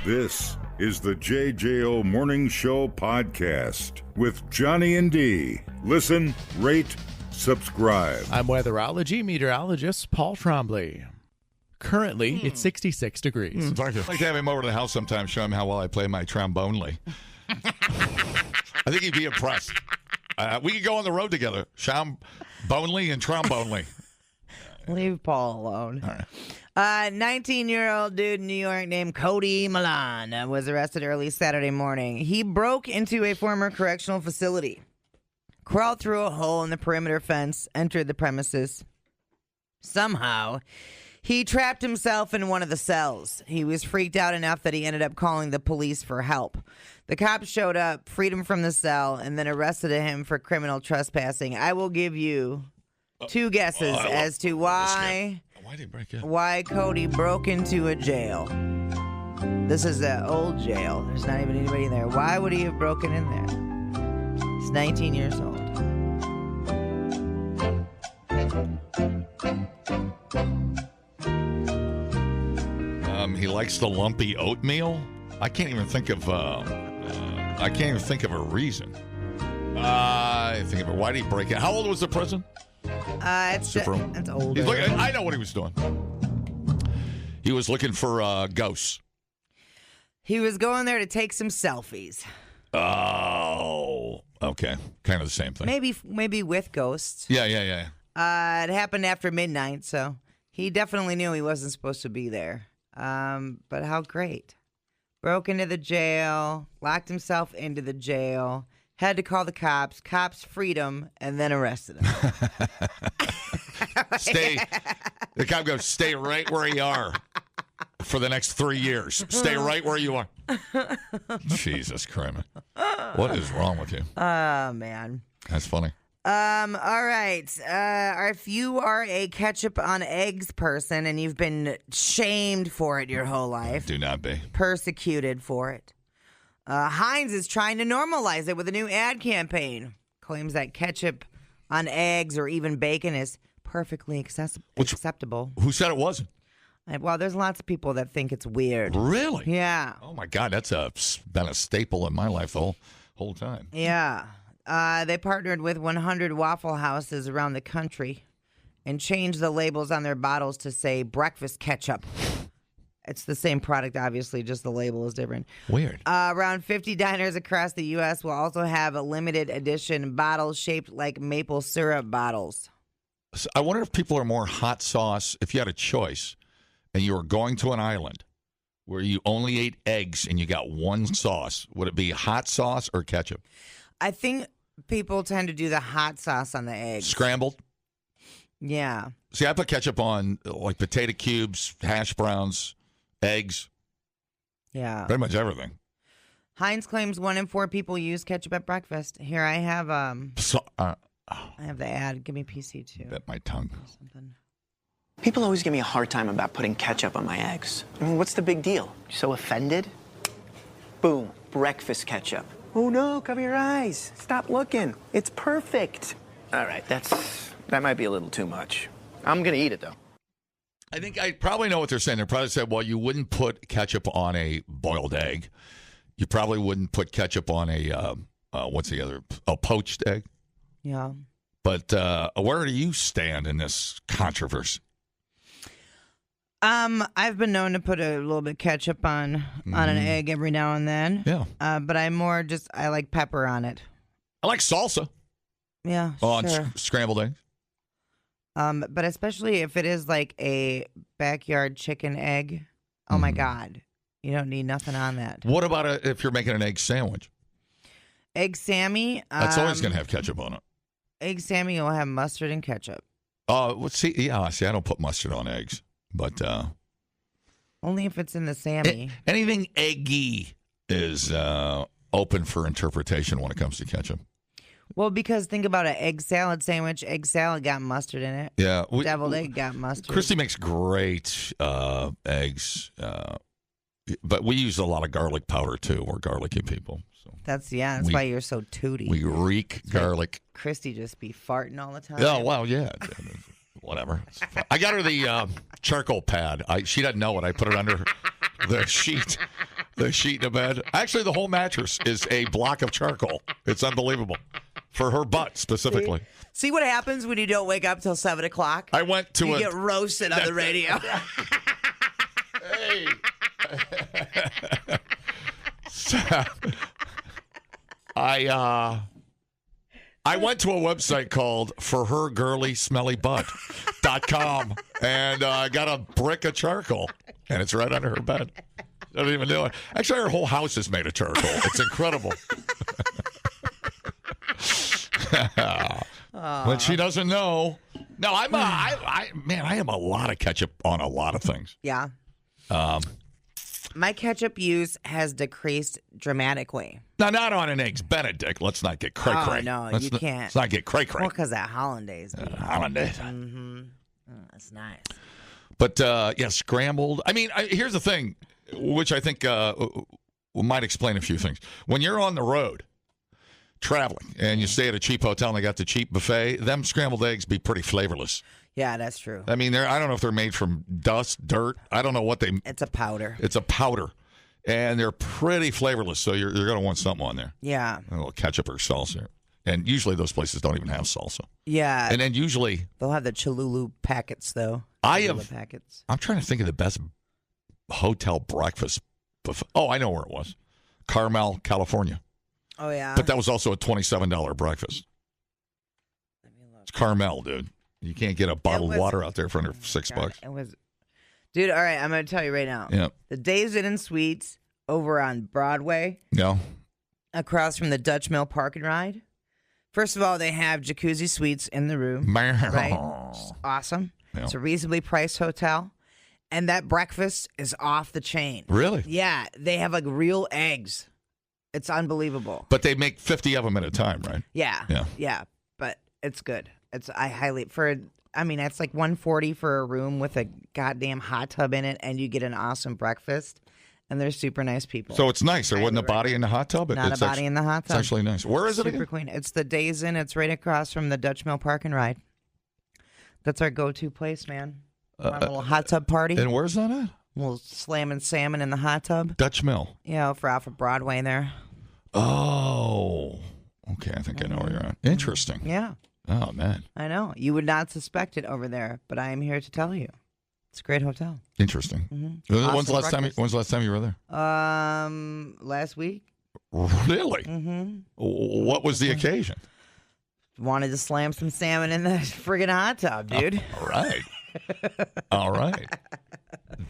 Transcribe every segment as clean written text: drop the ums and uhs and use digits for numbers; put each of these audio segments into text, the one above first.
This is the JJO Morning Show podcast with Johnny and D. Listen, rate, subscribe. I'm weatherology meteorologist Paul Trombley. Currently, it's 66 degrees. I'd like to have him over to the house sometime, show him how well I play my trombone. I think he'd be impressed. We could go on the road together. Trombone and trombone. Leave Paul alone. All right. 19-year-old dude in New York named Cody Milan was arrested early Saturday morning. He broke into a former correctional facility, crawled through a hole in the perimeter fence, entered the premises. Somehow, he trapped himself in one of the cells. He was freaked out enough that he ended up calling the police for help. The cops showed up, freed him from the cell, and then arrested him for criminal trespassing. I will give you two guesses as to why Cody broke into a jail. This is an old jail. There's not even anybody in there. Why would he have broken in there? He's 19 years old. He likes the lumpy oatmeal. I can't even think of a reason. I think of it. Why did he break it? How old was the prison? It's older. I know what he was doing. He was looking for ghosts. He was going there to take some selfies. Oh, okay. Kind of the same thing. Maybe with ghosts. Yeah. It happened after midnight, so he definitely knew he wasn't supposed to be there. But how great. Broke into the jail, locked himself into the jail, had to call the cops. Cops freed him and then arrested him. The cop goes, stay right where you are for the next 3 years. Stay right where you are. Jesus Christ. What is wrong with you? Oh, man. That's funny. All right. If you are a ketchup on eggs person and you've been shamed for it your whole life. Do not be. Persecuted for it. Heinz is trying to normalize it with a new ad campaign. Claims that ketchup on eggs or even bacon is perfectly acceptable. Who said it wasn't? Well, there's lots of people that think it's weird. Really? Yeah. Oh, my God. That's been a staple in my life the whole time. Yeah. They partnered with 100 Waffle Houses around the country and changed the labels on their bottles to say breakfast ketchup. It's the same product, obviously, just the label is different. Weird. Around 50 diners across the U.S. will also have a limited edition bottles shaped like maple syrup bottles. So I wonder if people are more hot sauce. If you had a choice and you were going to an island where you only ate eggs and you got one sauce, would it be hot sauce or ketchup? I think people tend to do the hot sauce on the eggs. Scrambled? Yeah. See, I put ketchup on like potato cubes, hash browns, eggs. Yeah. Pretty much everything. Heinz claims 1 in 4 people use ketchup at breakfast. Here I have I have the ad. Give me PC too. Bit my tongue. Something. People always give me a hard time about putting ketchup on my eggs. I mean, what's the big deal? You so offended? Boom, breakfast ketchup. Oh no, cover your eyes. Stop looking. It's perfect. All right, that might be a little too much. I'm gonna eat it though. I think I probably know what they're saying. They probably said, well, you wouldn't put ketchup on a boiled egg. You probably wouldn't put ketchup on a, poached egg. Yeah. But where do you stand in this controversy? I've been known to put a little bit of ketchup on an egg every now and then. Yeah. But I like pepper on it. I like salsa. Yeah, on sure. Scrambled eggs. But especially if it is like a backyard chicken egg. Oh, my God. You don't need nothing on that. What about if you're making an egg sandwich? Egg Sammy. That's always going to have ketchup on it. Egg Sammy will have mustard and ketchup. See, I don't put mustard on eggs. But only if it's in the Sammy. Anything eggy is open for interpretation when it comes to ketchup. Well, because think about an egg salad sandwich. Egg salad got mustard in it. Yeah. Deviled egg got mustard. Christy makes great eggs, but we use a lot of garlic powder, too. We're garlicky people. So That's why you're so tooty. We reek garlic. Christy just be farting all the time. Oh, well, yeah. Whatever. I got her the charcoal pad. She doesn't know it. I put it under the sheet. The sheet in the bed. Actually, the whole mattress is a block of charcoal. It's unbelievable. For her butt, specifically. See what happens when you don't wake up till 7 o'clock? I went to You get roasted on the radio. Hey. I went to a website called forhergirlysmellybutt.com and I got a brick of charcoal and it's right under her bed. I don't even know it. Actually, her whole house is made of charcoal. It's incredible. But she doesn't know. No, I am a lot of ketchup on a lot of things. Yeah. My ketchup use has decreased dramatically. Now, not on an Eggs Benedict. Let's not get cray-cray. Oh, no, you can't. Let's not get cray-cray. Well, because that hollandaise. Hollandaise. Mm-hmm. Oh, that's nice. But, yeah, scrambled. I mean, here's the thing, which I think might explain a few things. When you're on the road traveling and you stay at a cheap hotel and they got the cheap buffet, them scrambled eggs be pretty flavorless. Yeah, that's true. I mean, I don't know if they're made from dust, dirt. I don't know what they... It's a powder. It's a powder. And they're pretty flavorless, so you're going to want something on there. Yeah. A little ketchup or salsa. And usually those places don't even have salsa. Yeah. And then usually... They'll have the Cholula packets, though. Packets. I'm trying to think of the best hotel breakfast buffet. Oh, I know where it was. Carmel, California. Oh, yeah? But that was also a $27 breakfast. It's Carmel, dude. You can't get a bottle of water out there for under $6. It was, dude. All right, I'm gonna tell you right now. Yeah. The Days Inn and Suites over on Broadway, Yeah. across from the Dutch Mill Park and Ride. First of all, they have jacuzzi suites in the room. Right? It's awesome. Yeah. It's a reasonably priced hotel, and that breakfast is off the chain. Really? Yeah, they have like real eggs. It's unbelievable. But they make 50 of them at a time, right? Yeah. Yeah. Yeah, but it's good. It's it's like $140 for a room with a goddamn hot tub in it, and you get an awesome breakfast. And they're super nice people. So it's nice. There wasn't a body in the hot tub. Not a body in the hot tub. It's actually nice. Where is it Super again? clean. It's the Days Inn. It's right across from the Dutch Mill Park and Ride. That's our go-to place, man. Want a little hot tub party. And where's that at? We'll slamming salmon in the hot tub. Dutch Mill. Yeah, for off of Broadway there. Oh, okay. I think I know where you're at. Interesting. Yeah. Oh, man. I know. You would not suspect it over there, but I am here to tell you. It's a great hotel. Interesting. Mm-hmm. When's the last time you were there? Last week. Really? Mm-hmm. What was the occasion? Wanted to slam some salmon in the friggin' hot tub, dude. All right. All right.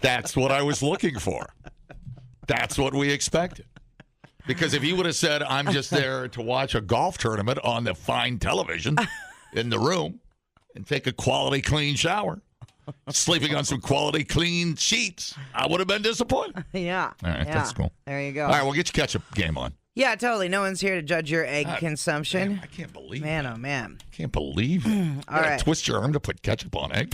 That's what I was looking for. That's what we expected. Because if you would have said, I'm just there to watch a golf tournament on the fine television in the room and take a quality clean shower, sleeping on some quality clean sheets, I would have been disappointed. Yeah. All right, yeah. that's cool. There you go. All right, we'll get your ketchup game on. Yeah, totally. No one's here to judge your egg consumption. Man, I can't believe Man, it. oh, man. I can't believe it. You All gotta right. twist your arm to put ketchup on egg.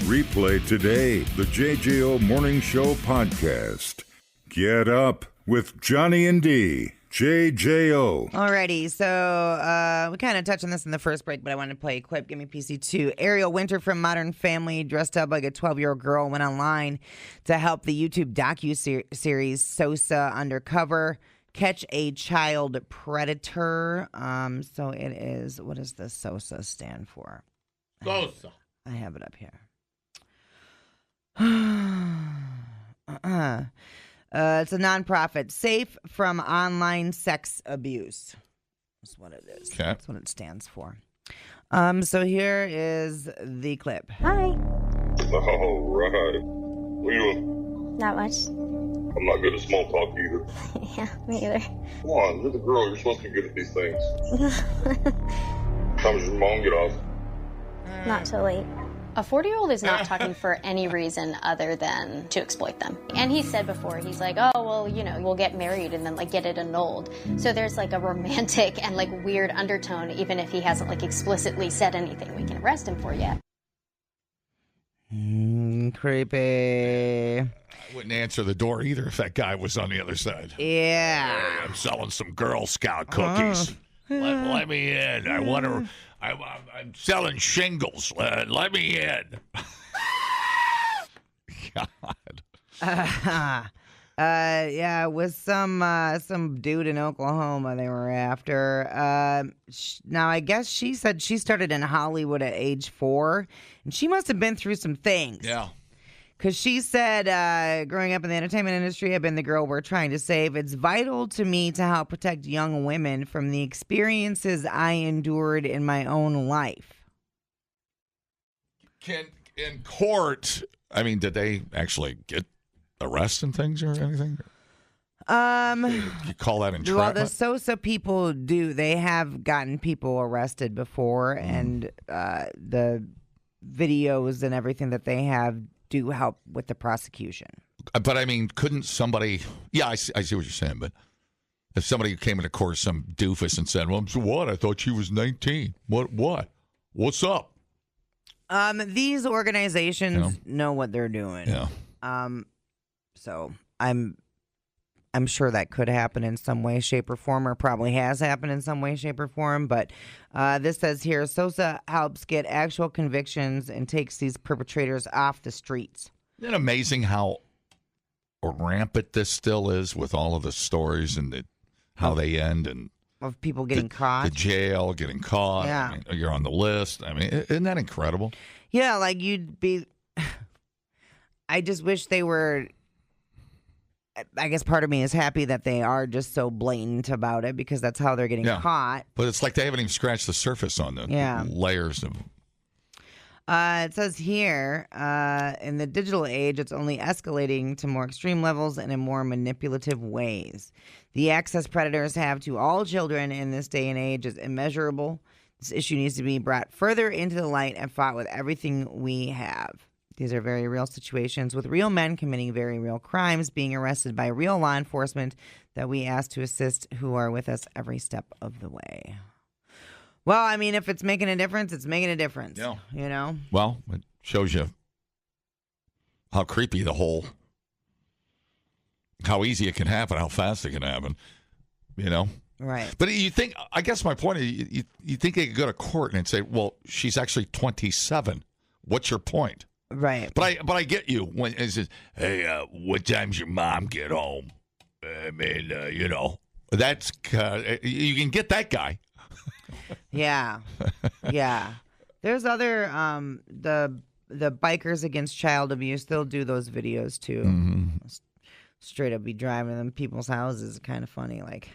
Replay today the JJO Morning Show podcast. Get up with Johnny and D. JJO. Alrighty, so we kind of touched on this in the first break, but I wanted to play a clip. Give me PC2. Ariel Winter from Modern Family, dressed up like a 12-year-old girl, went online to help the YouTube docu-series Sosa Undercover catch a child predator. So it is, what does the Sosa stand for? Sosa. I have it up here. It's a nonprofit, safe from online sex abuse. That's what it is. Okay. That's what it stands for. So here is the clip. Hi. All right. What you doing? Not much. I'm not good at small talk either. Yeah, me either. Come on, you're the girl. You're supposed to be good at these things. Time does your mom get off? Not so late. A 40-year-old is not talking for any reason other than to exploit them. And he said before, he's like, oh, well, you know, we'll get married and then, like, get it annulled. So there's, like, a romantic and, like, weird undertone, even if he hasn't, like, explicitly said anything we can arrest him for yet. Creepy. I wouldn't answer the door either if that guy was on the other side. Yeah. Hey, I'm selling some Girl Scout cookies. Let me in. I want to... I'm selling shingles. Let me in. God. Yeah, with some dude in Oklahoma they were after. Now I guess she said she started in Hollywood at age 4, and she must have been through some things. Yeah. Because she said, growing up in the entertainment industry, I've been the girl we're trying to save. It's vital to me to help protect young women from the experiences I endured in my own life. In court, I mean, did they actually get arrested and things or anything? You call that entrapment? Well, the Sosa people do. They have gotten people arrested before, and the videos and everything that they have do help with the prosecution. But I mean, couldn't somebody? Yeah, I see what you're saying. But if somebody came into court, some doofus, and said, "Well, so what? I thought she was 19. What? What's up?" These organizations know what they're doing. Yeah. So I'm sure that could happen in some way, shape, or form, or probably has happened in some way, shape, or form. But this says here, Sosa helps get actual convictions and takes these perpetrators off the streets. Isn't it amazing how rampant this still is with all of the stories and how they end and of people getting caught, the jail, getting caught. Yeah, I mean, you're on the list. I mean, isn't that incredible? Yeah, like you'd be. I just wish they were. I guess part of me is happy that they are just so blatant about it because that's how they're getting caught. But it's like they haven't even scratched the surface on the layers of. It says here, in the digital age, it's only escalating to more extreme levels and in more manipulative ways. The access predators have to all children in this day and age is immeasurable. This issue needs to be brought further into the light and fought with everything we have. These are very real situations with real men committing very real crimes, being arrested by real law enforcement that we ask to assist, who are with us every step of the way. Well, I mean, if it's making a difference, it's making a difference. Yeah. You know? Well, it shows you how creepy how easy it can happen, how fast it can happen, you know? Right. But you think, I guess my point is, you think they could go to court and say, well, she's actually 27. What's your point? Right. But I get you when it says, hey, what time's your mom get home? I mean, you know, that's, you can get that guy. Yeah. Yeah. There's other, the bikers against child abuse, they'll do those videos too. Mm-hmm. Straight up be driving them people's houses. Kind of funny, like.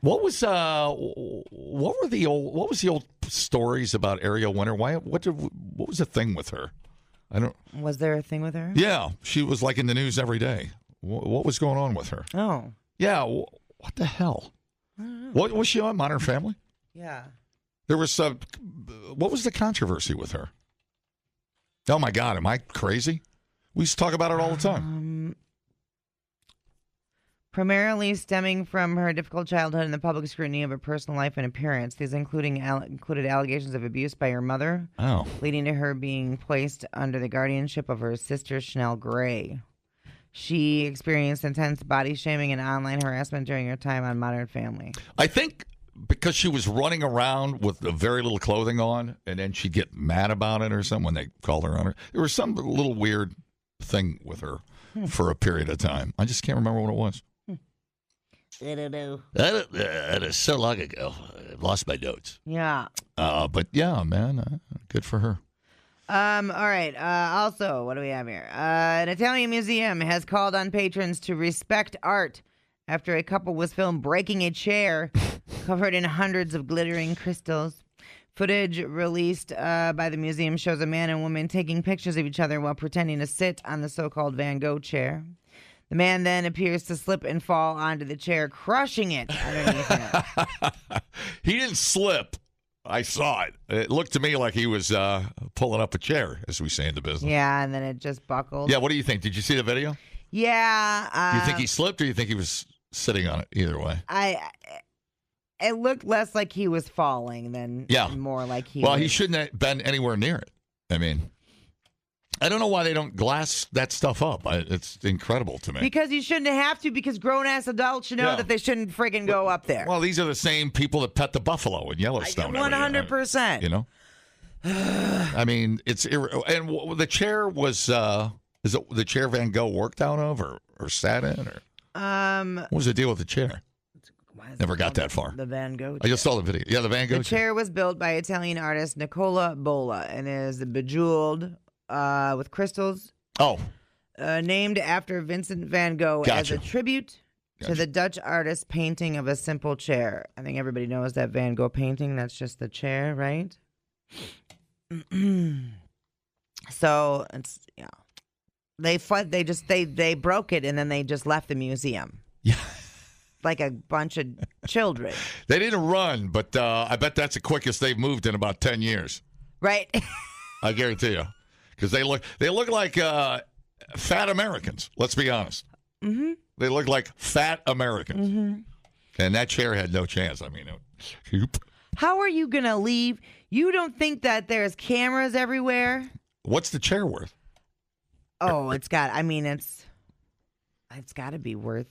What was the old stories about Ariel Winter? What was the thing with her? Was there a thing with her? Yeah, she was like in the news every day. What was going on with her? Oh. Yeah, what the hell? What was she on Modern Family? Yeah. There was what was the controversy with her? Oh my God, am I crazy? We used to talk about it all the time. Primarily stemming from her difficult childhood and the public scrutiny of her personal life and appearance. These included allegations of abuse by her mother, leading to her being placed under the guardianship of her sister, Chanel Gray. She experienced intense body shaming and online harassment during her time on Modern Family. I think because she was running around with very little clothing on, and then she'd get mad about it or something when they called her on her. There was some little weird thing with her for a period of time. I just can't remember what it was. I don't know. That is so long ago. I lost my notes. Yeah. But yeah, man, good for her. All right. Also, what do we have here? An Italian museum has called on patrons to respect art after a couple was filmed breaking a chair covered in hundreds of glittering crystals. Footage released by the museum shows a man and woman taking pictures of each other while pretending to sit on the so-called Van Gogh chair. The man then appears to slip and fall onto the chair, crushing it underneath him. He didn't slip. I saw it. It looked to me like he was pulling up a chair, as we say in the business. Yeah, and then it just buckled. Yeah, what do you think? Did you see the video? Yeah. You think he slipped or you think he was sitting on it? Either way. It looked less like he was falling than more like he Well, he shouldn't have been anywhere near it. I mean, I don't know why they don't glass that stuff up. It's incredible to me. Because you shouldn't have to, because grown-ass adults should know that they shouldn't friggin' go up there. Well, these are the same people that pet the buffalo in Yellowstone. 100%. You know? I mean, and the chair was, is it the chair Van Gogh worked out of, or or sat in? Or what was the deal with the chair? Never got that far. The Van Gogh chair. I just saw the video. Yeah, the Van Gogh The chair was built by Italian artist Nicola Bola and is bejeweled with crystals. Oh. Named after Vincent van Gogh Gotcha. as a tribute to the Dutch artist's painting of a simple chair. I think everybody knows that Van Gogh painting. That's just the chair, right? So it's they broke it and then they just left the museum. Yeah. Like a bunch of children. They didn't run, but I bet that's the quickest they've moved in about 10 years. Right. I guarantee you. Because they look like fat Americans, let's be honest. Mm-hmm. They look like fat Americans. Mm-hmm. And that chair had no chance. I mean, how are you going to leave? You don't think that there's cameras everywhere? What's the chair worth? Oh, it's got to be worth.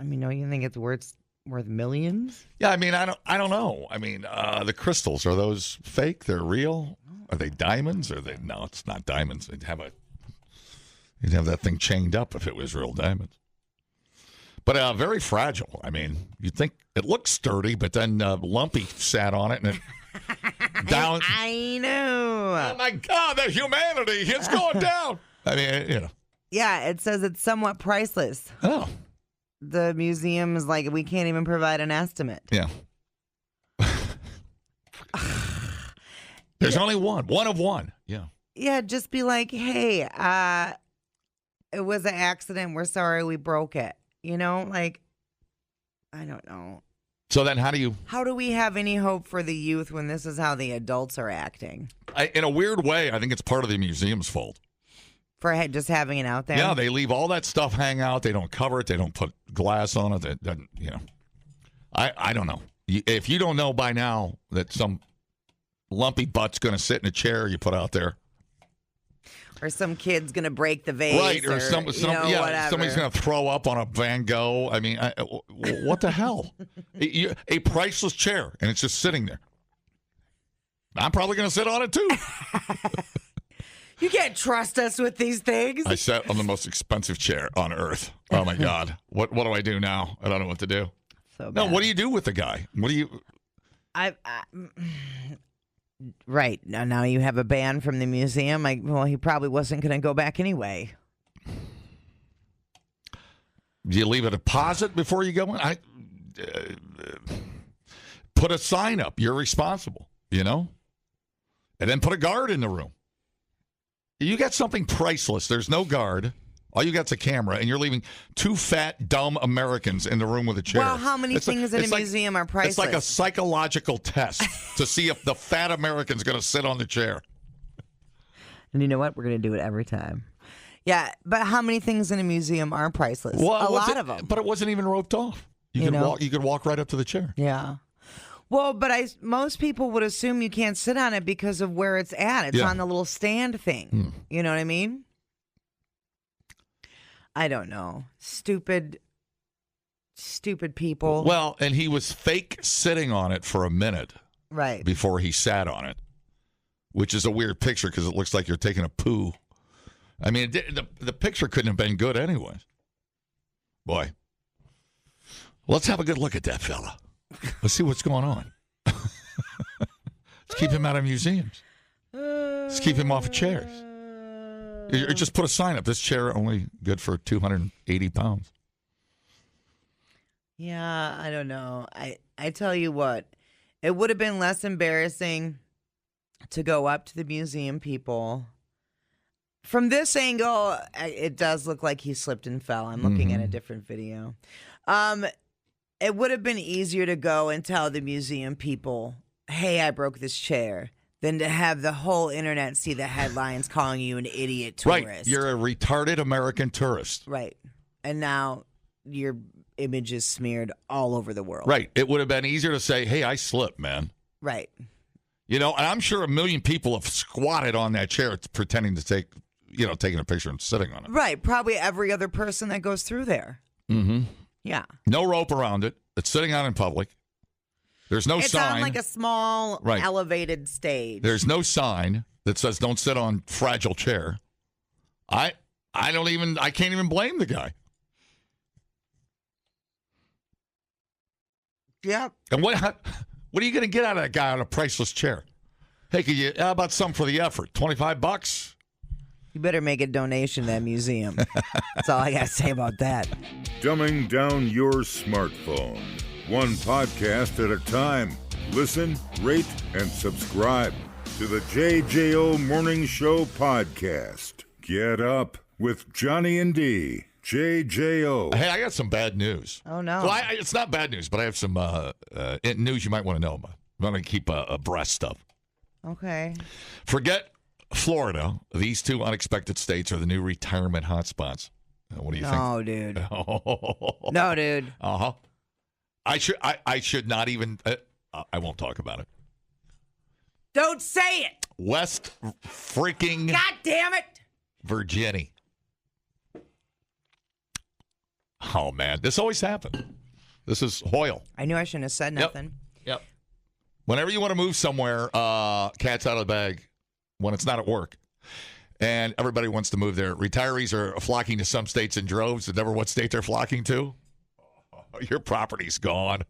I mean, no, you think it's worth millions? Yeah, I mean, I don't know. I mean, the crystals, are those fake? They're real? Are they diamonds? No, it's not diamonds. You'd have that thing chained up if it was real diamonds. But very fragile. I mean, you'd think it looks sturdy, but then Lumpy sat on it and it down. I know. Oh my God, the humanity! It's going down. I mean, Yeah, it says it's somewhat priceless. Oh. The museum is like, we can't even provide an estimate. Yeah. There's only one of one. Yeah. Yeah, just be like, hey, it was an accident. We're sorry we broke it. Like, I don't know. So then how do we have any hope for the youth when this is how the adults are acting? In a weird way, I think it's part of the museum's fault. For just having it out there? Yeah, they leave all that stuff hang out. They don't cover it. They don't put glass on it. I don't know. If you don't know by now that some lumpy butt's going to sit in a chair you put out there. Or some kid's going to break the vase. Right, or whatever. somebody's going to throw up on a Van Gogh. I mean, what the hell? A priceless chair, and it's just sitting there. I'm probably going to sit on it, too. You can't trust us with these things. I sat on the most expensive chair on earth. Oh, my God. What do I do now? I don't know what to do. So bad. No, what do you do with the guy? What do you... Right. Now you have a ban from the museum. He probably wasn't going to go back anyway. Do you leave a deposit before you go in? Put a sign up. You're responsible, And then put a guard in the room. You got something priceless. There's no guard. All you got's a camera, and you're leaving two fat, dumb Americans in the room with a chair. Well, how many things in a museum are priceless? It's like a psychological test to see if the fat American's going to sit on the chair. And you know what? We're going to do it every time. Yeah, but how many things in a museum are priceless? Well, a lot of them. But it wasn't even roped off. You could walk right up to the chair. Yeah. Well, but most people would assume you can't sit on it because of where it's at. It's on the little stand thing. You know what I mean? I don't know. Stupid people. Well, and he was fake sitting on it for a minute. Right. Before he sat on it, which is a weird picture because it looks like you're taking a poo. I mean, the picture couldn't have been good anyways. Boy. Let's have a good look at that fella. Let's see what's going on. Let's keep him out of museums. Let's keep him off of chairs. Or just put a sign up. This chair only good for 280 pounds. Yeah, I don't know. I tell you what, it would have been less embarrassing to go up to the museum people. From this angle, it does look like he slipped and fell. I'm looking at a different video. It would have been easier to go and tell the museum people, hey, I broke this chair, than to have the whole internet see the headlines calling you an idiot tourist. Right. You're a retarded American tourist. Right. And now your image is smeared all over the world. Right. It would have been easier to say, hey, I slipped, man. Right. And I'm sure 1 million people have squatted on that chair pretending to taking a picture and sitting on it. Right. Probably every other person that goes through there. Mm-hmm. Yeah. No rope around it. It's sitting out in public. There's no sign. It's on like a small elevated stage. There's no sign that says don't sit on fragile chair. I can't even blame the guy. Yep. And what are you going to get out of that guy on a priceless chair? Hey, how about some for the effort? $25? You better make a donation to that museum. That's all I got to say about that. Dumbing down your smartphone. One podcast at a time. Listen, rate, and subscribe to the JJO Morning Show podcast. Get up with Johnny and D. JJO. Hey, I got some bad news. Oh, no. Well, it's not bad news, but I have some news you might want to know about. I'm going to keep abreast of. Okay. Forget Florida. These two unexpected states are the new retirement hotspots. What do you think? No, dude. No, dude. Uh-huh. I should not even I won't talk about it. Don't say it. West freaking God damn it. Virginia. Oh man, this always happened. This is Hoyle. I knew I shouldn't have said nothing. Yep. Whenever you want to move somewhere, cat's out of the bag when it's not at work. And everybody wants to move there. Retirees are flocking to some states in droves. And never what state they're flocking to. Your property's gone.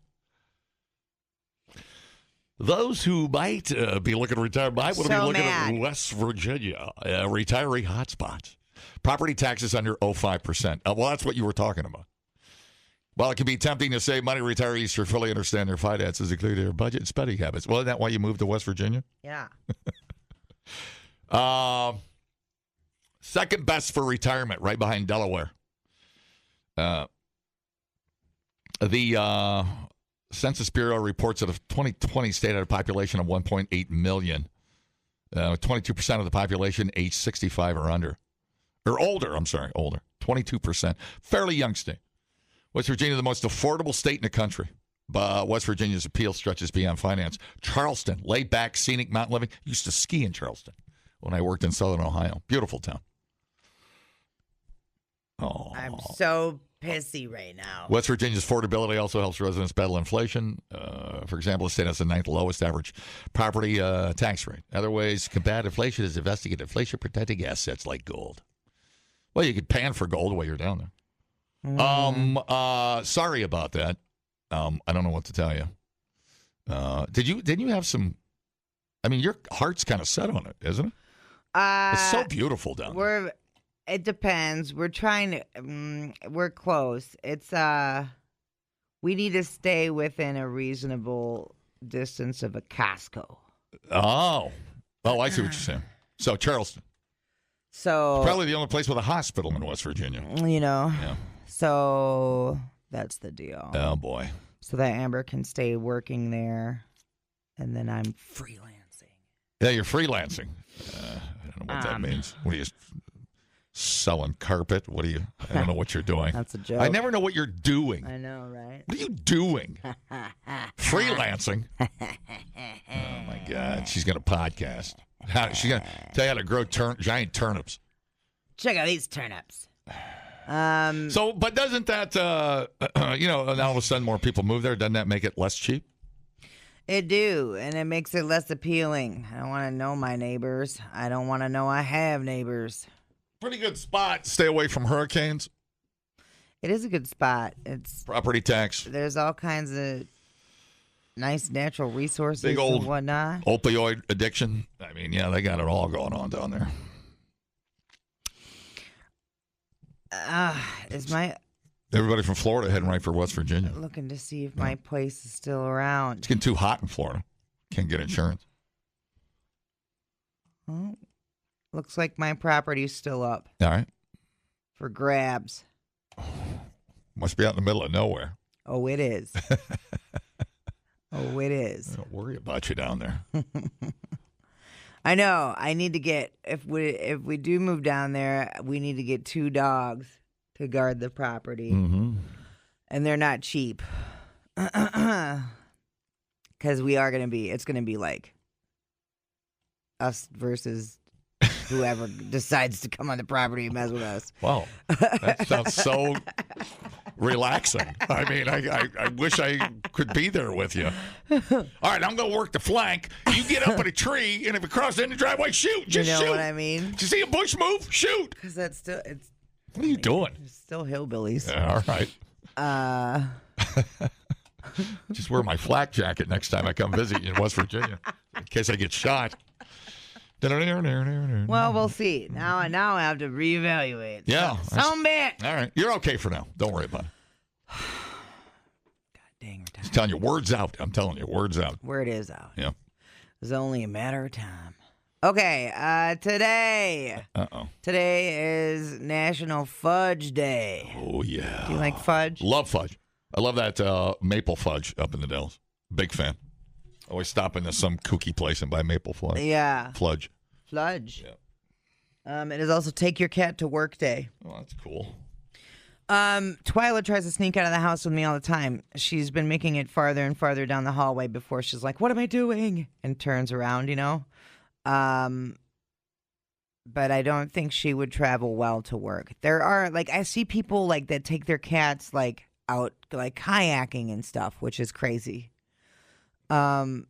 Those who might be looking to retire might want to be looking at West Virginia, retiree hotspots. Property taxes under 5%. Well, that's what you were talking about. While it can be tempting to save money, retirees should fully understand their finances, including their budget and spending habits. Well, isn't that why you moved to West Virginia? Yeah. Second best for retirement, right behind Delaware. The Census Bureau reports that a 2020 state had a population of 1.8 million. 22% of the population age 65 or under. Or older, older. 22%. Fairly young state. West Virginia, the most affordable state in the country. West Virginia's appeal stretches beyond finance. Charleston, laid back, scenic mountain living. Used to ski in Charleston when I worked in Southern Ohio. Beautiful town. Oh, I'm so pissy right now. West Virginia's affordability also helps residents battle inflation. For example, the state has the ninth lowest average property tax rate. Other ways to combat inflation is investing in inflation-protecting assets like gold. Well, you could pan for gold while you're down there. Sorry about that. I don't know what to tell you. Didn't you have some? I mean, your heart's kind of set on it, isn't it? It's so beautiful down there. It depends. We're trying to. We're close. It's we need to stay within a reasonable distance of a Costco. Oh, I see what you're saying. So Charleston. So probably the only place with a hospital in West Virginia. You know. Yeah. So that's the deal. Oh boy. So that Amber can stay working there, and then I'm freelancing. Yeah, you're freelancing. I don't know what that means. What are you selling carpet? What are you? I don't know what you're doing. That's a joke. I never know what you're doing. I know, right? What are you doing? Freelancing. Oh my God, she's gonna podcast. She's gonna tell you how to grow giant turnips. Check out these turnips. So, but doesn't that, now all of a sudden more people move there? Doesn't that make it less cheap? It do, and it makes it less appealing. I don't want to know my neighbors. I don't want to know I have neighbors. Pretty good spot. Stay away from hurricanes. It is a good spot. It's property tax. There's all kinds of nice natural resources Big old and whatnot. Opioid addiction. I mean, yeah, they got it all going on down there. Everybody from Florida heading right for West Virginia. Looking to see if my place is still around. It's getting too hot in Florida. Can't get insurance. Well, looks like my property's still up. All right. For grabs. Must be out in the middle of nowhere. Oh, it is. Oh, it is. Don't worry about you down there. I know. I need to get if we do move down there, we need to get 2 dogs to guard the property, and they're not cheap. Because it's gonna be like us versus whoever decides to come on the property and mess with us. Wow, that sounds so relaxing. I mean, I wish I could be there with you. All right, I'm going to work the flank. You get up in a tree, and if it crosses in the driveway, shoot. Just shoot. You know what I mean? Did you see a bush move? Shoot. Because that's still, it's. What are you doing? It's still hillbillies. Yeah, all right. Just wear my flak jacket next time I come visit you in West Virginia in case I get shot. Well, we'll see. Now I have to reevaluate. Yeah. Some bit. All right. You're okay for now. Don't worry about it. God dang, we're Just telling you, words out. I'm telling you, words out. Word is out. Yeah. It's only a matter of time. Okay, today. Today is National Fudge Day. Oh, yeah. Do you like fudge? Love fudge. I love that maple fudge up in the Dells. Big fan. Always stop into some kooky place and buy maple fudge. Yeah. Fudge. Fudge. Yeah. It is also Take Your Cat to Work Day. Oh, that's cool. Twyla tries to sneak out of the house with me all the time. She's been making it farther and farther down the hallway before she's like, "What am I doing?" and turns around, you know. But I don't think she would travel well to work. There are I see people that take their cats out kayaking and stuff, which is crazy. But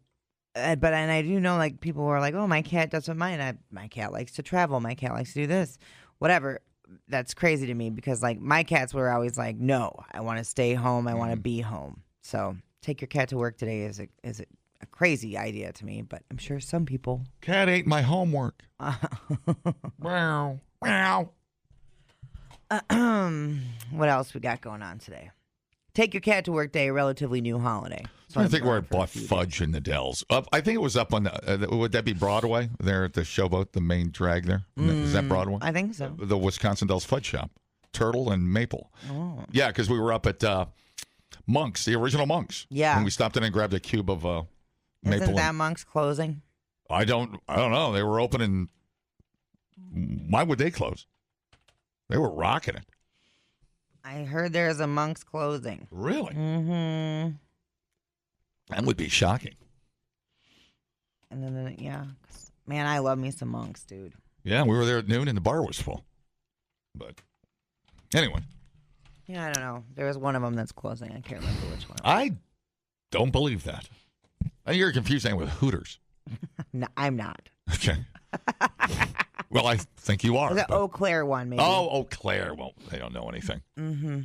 I do know people who are like, "Oh, my cat doesn't mind. My cat likes to travel. My cat likes to do this, whatever." That's crazy to me because my cats were always like, "No, I want to stay home. I want to be home." So take your cat to work today is a crazy idea to me, but I'm sure some people. Cat ate my homework. Meow. Meow. What else we got going on today? Take Your Cat to Work Day, a relatively new holiday. I think where I bought fudge in the Dells. I think it was up on the, would that be Broadway there at the Showboat, the main drag there? Is that Broadway? I think so. The Wisconsin Dells Fudge Shop. Turtle and maple. Oh. Yeah, because we were up at Monk's, the original Monk's. Yeah. And we stopped in and grabbed a cube of maple. Isn't that Monk's closing? I don't know. They were open and why would they close? They were rocking it. I heard there's a Monk's closing. Really? Mm-hmm. That would be shocking. And then, yeah. Man, I love me some Monk's, dude. Yeah, we were there at noon and the bar was full. But anyway. Yeah, I don't know. There was one of them that's closing. I can't remember which one. I don't believe that. I think you're confusing with Hooters. No, I'm not. Okay. Well, I think you are. The Eau Claire one, maybe. Oh, Eau Claire. Well, they don't know anything. Mm-hmm.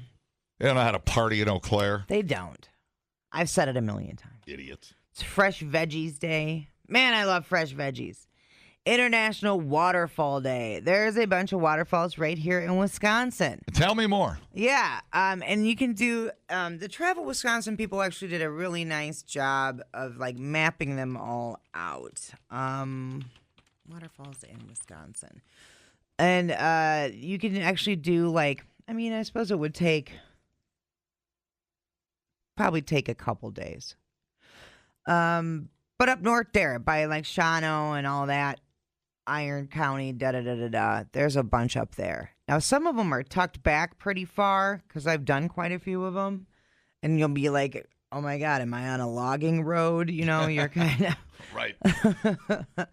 They don't know how to party in Eau Claire. They don't. I've said it a million times. Idiots. It's Fresh Veggies Day. Man, I love fresh veggies. International Waterfall Day. There's a bunch of waterfalls right here in Wisconsin. Tell me more. Yeah, and you can do the Travel Wisconsin people actually did a really nice job of mapping them all out. Waterfalls in Wisconsin, and you can actually do I suppose it would probably take a couple days. But up north there by Shawano and all that. Iron County, there's a bunch up there. Now, some of them are tucked back pretty far because I've done quite a few of them. And you'll be like, oh, my God, am I on a logging road? You know, you're kind of. Right.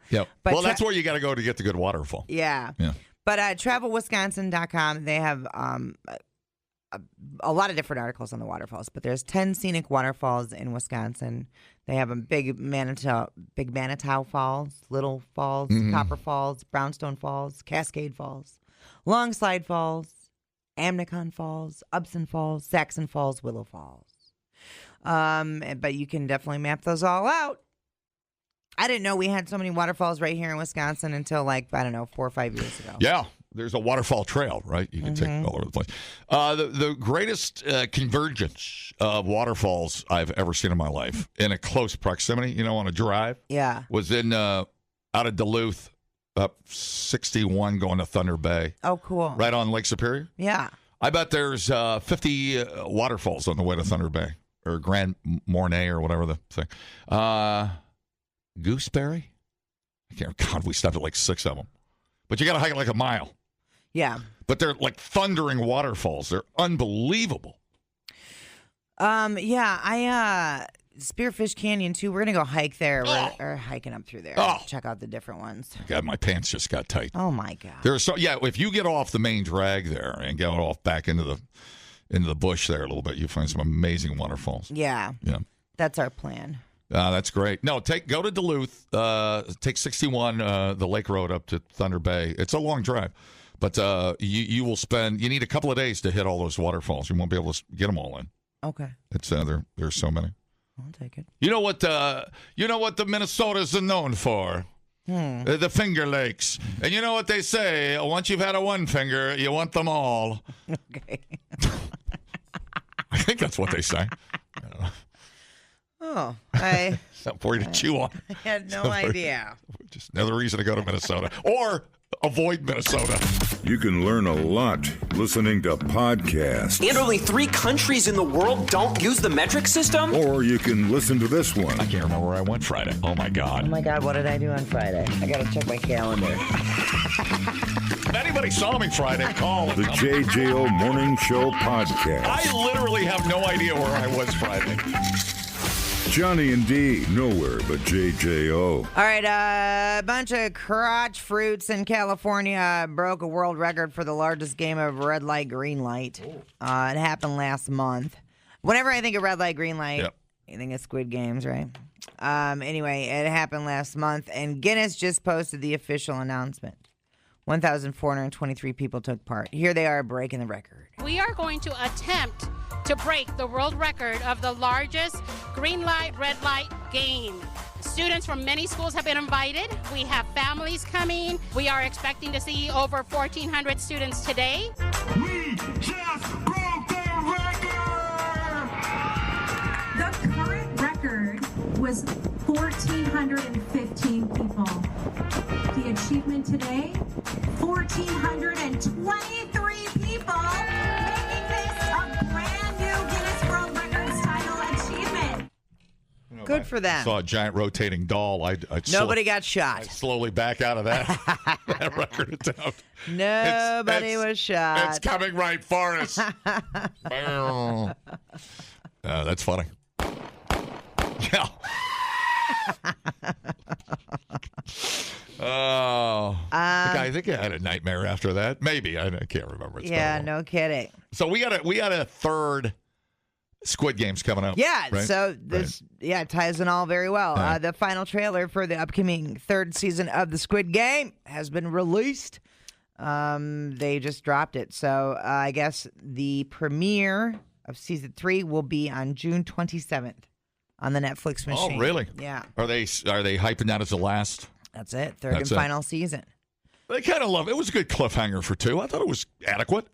Yep. Well, that's where you got to go to get the good waterfall. Yeah. Yeah. But travelwisconsin.com, they have a lot of different articles on the waterfalls. But there's 10 scenic waterfalls in Wisconsin. They have a big Manitou Falls, Little Falls, Copper Falls, Brownstone Falls, Cascade Falls, Longslide Falls, Amnicon Falls, Upson Falls, Saxon Falls, Willow Falls. But you can definitely map those all out. I didn't know we had so many waterfalls right here in Wisconsin until 4 or 5 years ago. Yeah. There's a waterfall trail, right? You can take all over the place. The greatest convergence of waterfalls I've ever seen in my life in a close proximity, on a drive. Yeah. Was in out of Duluth, up 61 going to Thunder Bay. Oh, cool. Right on Lake Superior. Yeah. I bet there's 50 waterfalls on the way to Thunder Bay or Grand Mornay or whatever the thing. Gooseberry? God, we stopped at 6 of them. But you got to hike it a mile. Yeah. But they're thundering waterfalls. They're unbelievable. Yeah, Spearfish Canyon too. We're gonna go hike there. We're hiking up through there. Check out the different ones. God, my pants just got tight. Oh my God. If you get off the main drag there and get off back into the bush there a little bit, you find some amazing waterfalls. Yeah. Yeah. That's our plan. That's great. No, go to Duluth. Take 61, the Lake Road up to Thunder Bay. It's a long drive, but you will spend. You need a couple of days to hit all those waterfalls. You won't be able to get them all in. Okay. It's there's so many. I'll take it. You know what the Minnesotans are known for? The Finger Lakes. And you know what they say? Once you've had a one finger, you want them all. Okay. I think that's what they say. I don't know. Oh, I Something for you to chew on. had no idea. Just another reason to go to Minnesota. Or avoid Minnesota. You can learn a lot listening to podcasts. And only 3 countries in the world don't use the metric system? Or you can listen to this one. I can't remember where I went Friday. Oh, my God. Oh my God, what did I do on Friday? I got to check my calendar. If anybody saw me Friday, call. The JJO Morning Show Podcast. I literally have no idea where I was Friday. Johnny and D, nowhere but JJO. All right, a bunch of crotch fruits in California broke a world record for the largest game of red light, green light. It happened last month. Whenever I think of red light, green light, Yep. I think of Squid Games, right? Anyway, it happened last month, and Guinness just posted the official announcement. 1,423 people took part. Here they are breaking the record. We are going to attempt to break the world record of the largest green light, red light game. Students from many schools have been invited. We have families coming. We are expecting to see over 1,400 students today. We just broke the record! The current record was 1,415 people. The achievement today, 1,423 people, making this a brand new Guinness World Records title achievement. Good for them. Saw a giant rotating doll. Nobody got shot. I slowly back out of that, that record attempt. Nobody was shot. It's coming right for us. That's funny. Yeah. Oh, I think I had a nightmare after that. Maybe I can't remember. It's no kidding. So we got a third Squid Games coming up. Yeah, right? so this ties in all very well. Right. The final trailer for the upcoming third season of the Squid Game has been released. They just dropped it, so I guess the premiere of season 3 will be on June 27th on the Netflix machine. Oh, really? Yeah. Are they hyping that as the last? That's it. Third and final season. They kind of love it. It was a good cliffhanger for 2. I thought it was adequate.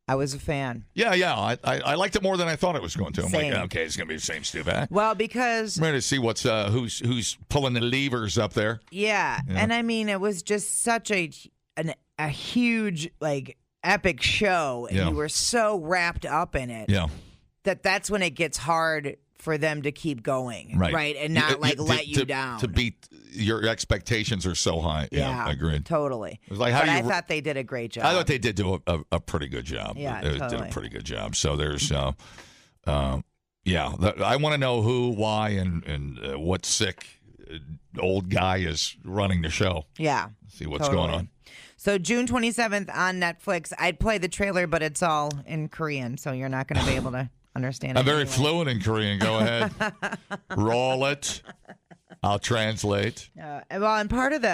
I was a fan. Yeah. I liked it more than I thought it was going to. I'm Same. like, okay, it's going to be the same stupid. Well, because I'm ready to see what's who's pulling the levers up there. Yeah. And I mean, it was just such a huge, like, epic show, and you were so wrapped up in it. Yeah. That's when it gets hard for them to keep going, right? And not let you down. To beat your expectations are so high. Yeah, agreed. Totally. It was like I thought they did a great job. I thought they did do a pretty good job. Yeah, they totally. did a pretty good job. So there's, I want to know who, why, and what sick old guy is running the show. Yeah. See what's going on. So June 27th on Netflix. I'd play the trailer, but it's all in Korean, so you're not going to be able to understand it. I'm very anyway. fluent in Korean. Go ahead. Roll it. I'll translate. And part of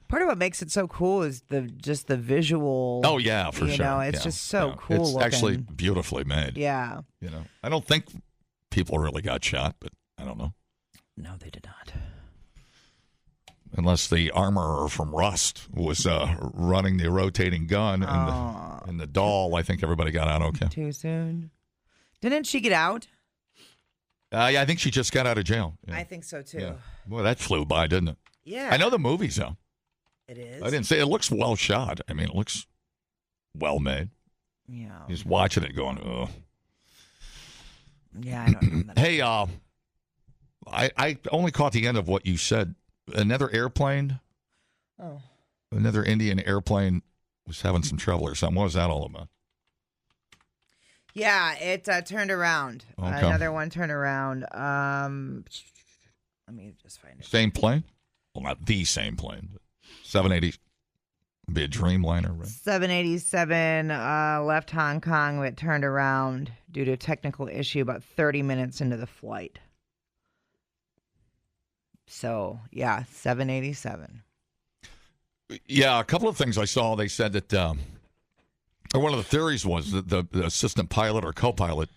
what makes it so cool is just the visual. Oh yeah, for sure. You know, it's just so cool. It's looking. actually beautifully made. Yeah. You know, I don't think people really got shot, but I don't know. No, they did not. Unless the armorer from Rust was running the rotating gun and the doll, I think everybody got out okay. Too soon. Didn't she get out? Yeah, I think she just got out of jail. Yeah. I think so too. Yeah. Well, that flew by, didn't it? Yeah. I know the movie's though. It is. I didn't say it looks well shot. I mean, it looks well made. Yeah. Just watching it going, oh. Yeah, I don't know. Hey, I only caught the end of what you said. Another airplane. Oh. Another Indian airplane was having some trouble or something. What was that all about? Yeah, it turned around. Okay. Another one turned around. Let me just find it. Same plane? Well, not the same plane. But 780. Be a Dreamliner, right? 787 left Hong Kong. It turned around due to a technical issue about 30 minutes into the flight. So, yeah, 787. Yeah, a couple of things I saw. They said that one of the theories was that the assistant pilot or co-pilot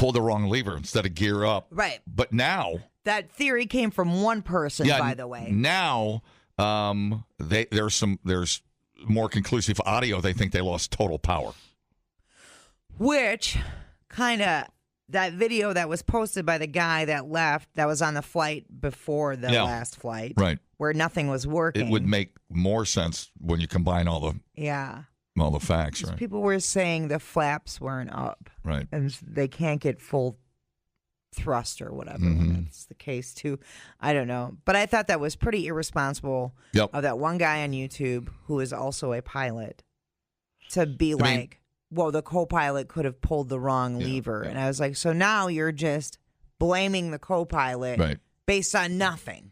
pulled the wrong lever instead of gear up. Right. But now, That theory came from one person, by the way. Now, there's more conclusive audio. They think they lost total power. Which kind of, that video that was posted by the guy that left, that was on the flight before the last flight, Right. where nothing was working. It would make more sense when you combine all the facts, right? People were saying the flaps weren't up. Right. And they can't get full thrust or whatever. Mm-hmm. That's the case, too. I don't know. But I thought that was pretty irresponsible of that one guy on YouTube who is also a pilot to be well, the co-pilot could have pulled the wrong lever. And I was like, so now you're just blaming the co-pilot based on nothing.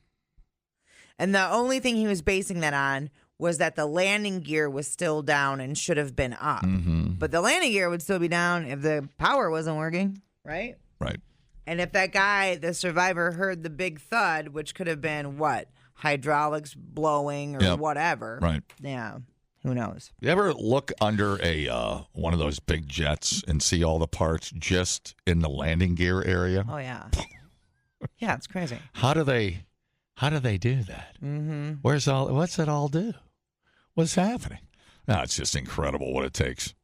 And the only thing he was basing that on was that the landing gear was still down and should have been up. Mm-hmm. But the landing gear would still be down if the power wasn't working, right? Right. And if that guy, the survivor, heard the big thud, which could have been what? Hydraulics blowing or whatever. Right. Yeah. Who knows? You ever look under one of those big jets and see all the parts just in the landing gear area? Oh, yeah. Yeah, it's crazy. How do they do that? Mm-hmm. What's it all do? What's happening? No, it's just incredible what it takes to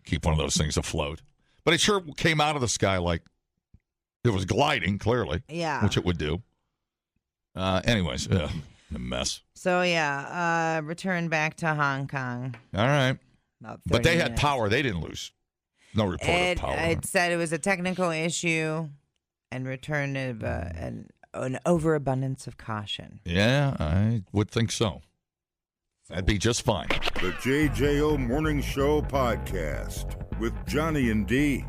keep one of those things afloat. But it sure came out of the sky like it was gliding, clearly. Yeah. Which it would do. Anyways, a mess. So, return back to Hong Kong. All right. But they had minutes. power. They didn't lose. No report of power. It said it was a technical issue and returned an overabundance of caution. Yeah, I would think so. That'd be just fine. The JJO Morning Show podcast with Johnny and D.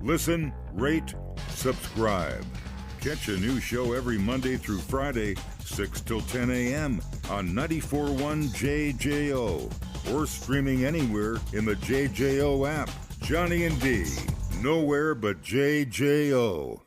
Listen, rate, subscribe. Catch a new show every Monday through Friday, 6 till 10 a.m. on 94.1 JJO or streaming anywhere in the JJO app. Johnny and D, nowhere but JJO.